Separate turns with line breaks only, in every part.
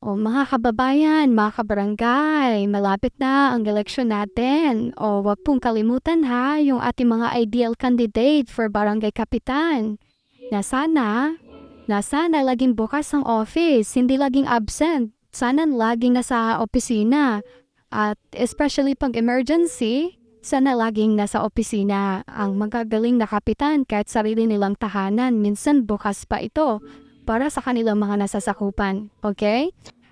O mga kababayan, mga kabarangay, malapit na ang eleksyon natin. O wag pong kalimutan ha, yung ating mga ideal candidate for barangay kapitan. Na sana laging bukas ang office, hindi laging absent. Sana laging nasa opisina. At especially pag emergency, sana laging nasa opisina ang magagaling na kapitan kahit sarili nilang tahanan. Minsan bukas pa ito para sa kanilang mga nasasakupan. Okay?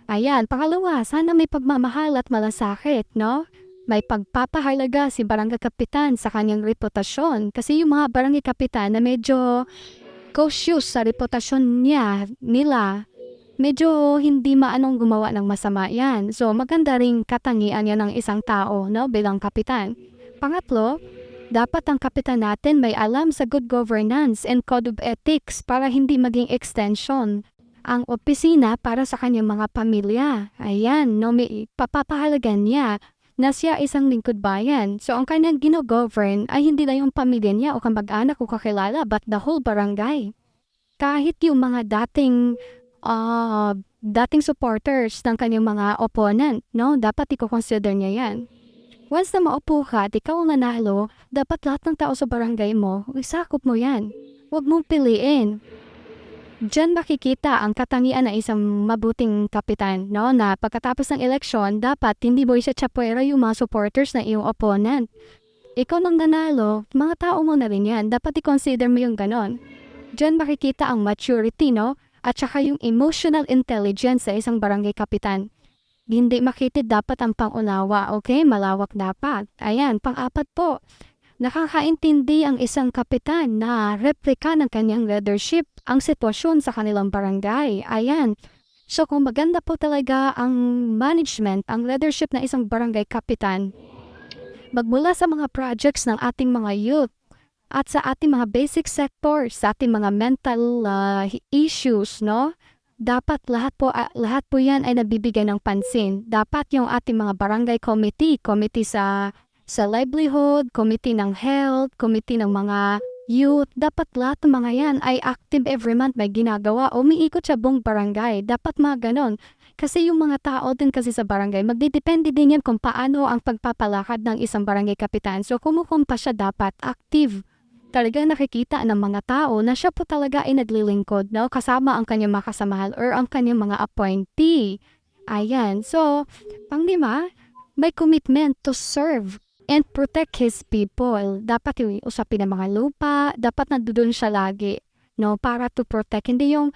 Ayan, pangalawa, sana may pagmamahal at malasakit, no? May pagpapahalaga si barangay kapitan sa kanyang reputasyon kasi yung mga barangay kapitan na medyo cautious sa reputasyon nila, medyo hindi maanong gumawa ng masama yan. So, maganda ring katangian yan ng isang tao, no, bilang kapitan. Pangatlo, dapat ang kapitan natin may alam sa good governance and code of ethics para hindi maging extension ang opisina para sa kanyang mga pamilya. Ayan, no, may papapahalagan niya na siya isang lingkod bayan. So, ang kanyang gino-govern ay hindi na yung pamilya niya o kamag-anak o kakilala, but the whole barangay. Kahit yung mga dating supporters ng kanyang mga opponent, no, dapat i-consider niya yan. Once na maupo ka at ikaw ang nanalo, dapat lahat ng tao sa barangay mo, isakop mo yan. Huwag mong piliin. Diyan makikita ang katangian ng isang mabuting kapitan, no? Na pagkatapos ng eleksyon, dapat hindi mo isa tsapuera yung mga supporters na iyong opponent. Ikaw nang nanalo, mga tao mo na rin yan. Dapat i-consider mo yung ganon. Diyan makikita ang maturity, no? At saka yung emotional intelligence sa isang barangay kapitan. Hindi makitid dapat ang pangunawa, okay? Malawak dapat. Ayan, pang-apat po. Nakakaintindi ang isang kapitan na replika ng kanyang leadership ang sitwasyon sa kanilang barangay. Ayan. So kung maganda po talaga ang management, ang leadership ng isang barangay kapitan, magmula sa mga projects ng ating mga youth at sa ating mga basic sectors, sa ating mga mental issues, no? Dapat lahat po yan ay nabibigyan ng pansin. Dapat yung ating mga barangay committee sa livelihood, committee ng health, committee ng mga youth, dapat lahat ng mga yan ay active every month, may ginagawa, umiikot sa buong barangay. Dapat mga ganon. Kasi yung mga tao din kasi sa barangay, magdidepende din yan kung paano ang pagpapalakad ng isang barangay kapitan. So kumukumpa siya dapat active. Talaga nakikita ng mga tao na siya po talaga ay naglilingkod, no? Kasama ang kanyang mga kasamahan or ang kanyang mga appointee. Ayan. So, panglima, may commitment to serve and protect his people. Dapat yung usapin ng mga lupa, dapat nandoon siya lagi, no, para to protect. Hindi yung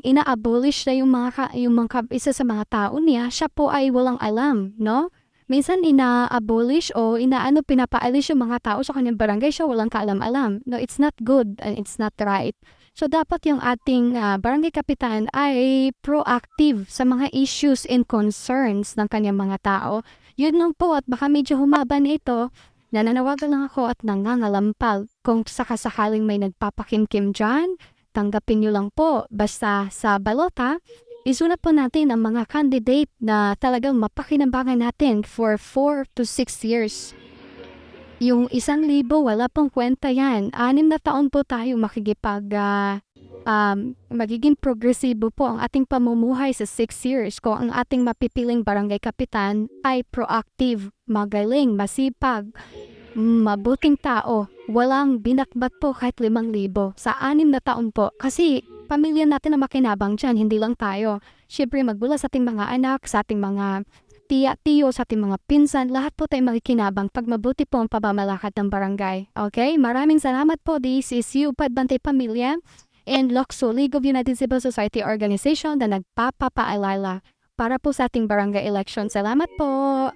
ina-abolish na yung mga isa sa mga tao niya, siya po ay walang alam, no? Minsan ina-abolish o pinapaalis yung mga tao sa kanyang barangay, siya walang kaalam-alam. No, it's not good and it's not right. So dapat yung ating barangay kapitan ay proactive sa mga issues and concerns ng kanyang mga tao. Yun lang po at baka medyo humaba na ito. Nananawagan lang ako at nangangalampal. Kung sakasakaling may nagpapakimkim dyan, tanggapin nyo lang po. Basta sa balota, isulat po natin ang mga candidate na talagang mapakinabangan natin for 4 to 6 years. Yung 1,000, wala pong kwenta yan. 6 na taon po tayo magiging progresibo po ang ating pamumuhay sa 6 years kung ang ating mapipiling barangay kapitan ay proactive, magaling, masipag, mabuting tao, walang binakbat po kahit 5,000 sa 6 na taon po. Kasi pamilya natin na makinabang dyan, hindi lang tayo. Siyempre magmula sa ating mga anak, sa ating mga tiyo, sa ating mga pinsan, lahat po tayo makikinabang pag mabuti po ang pamamalakad ng barangay. Okay? Maraming salamat po. This is UPAD Bantay Pamilya and LOCSO, League of United Civil Society Organization na nagpapapaalala para po sa ating barangay election. Salamat po!